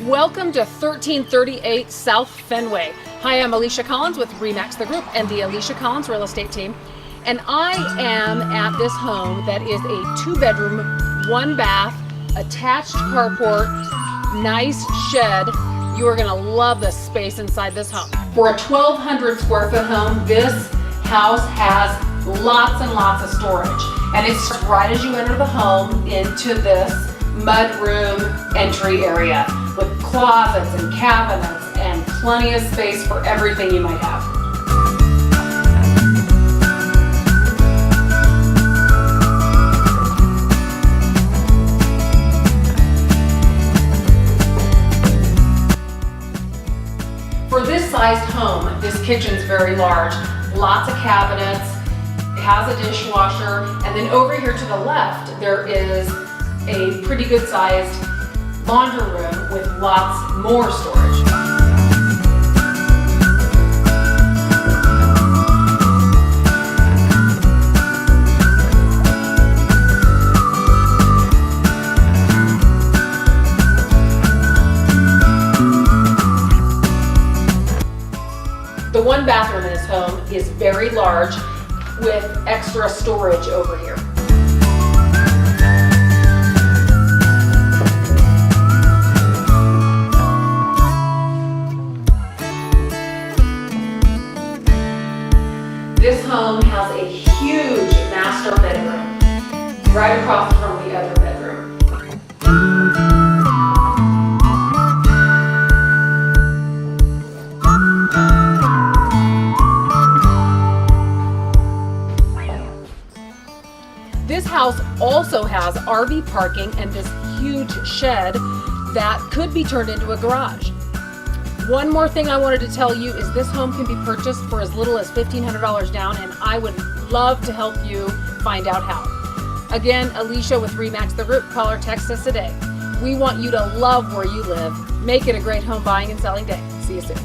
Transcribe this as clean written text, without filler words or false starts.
Welcome to 1338 South Fenway. Hi, I'm Alisha Collins with Remax the Group and the Alisha Collins Real Estate Team. And I am at this home that is a 2-bedroom, 1-bath, attached carport, nice shed. You are gonna love the space inside this home. For a 1,200 square foot home, this house has lots and lots of storage. And it's right as you enter the home into this mudroom entry area with closets and cabinets and plenty of space for everything you might have. For this sized home, this kitchen's very large, lots of cabinets, it has a dishwasher, and then over here to the left there is a pretty good sized laundry room with lots more storage. The 1 bathroom in this home is very large with extra storage over here. This home has a huge master bedroom right across from the other bedroom. This house also has RV parking and this huge shed that could be turned into a garage. One more thing I wanted to tell you is this home can be purchased for as little as $1,500 down, and I would love to help you find out how. Again, Alisha with Remax the Group. Call or text us today. We want you to love where you live. Make it a great home buying and selling day. See you soon.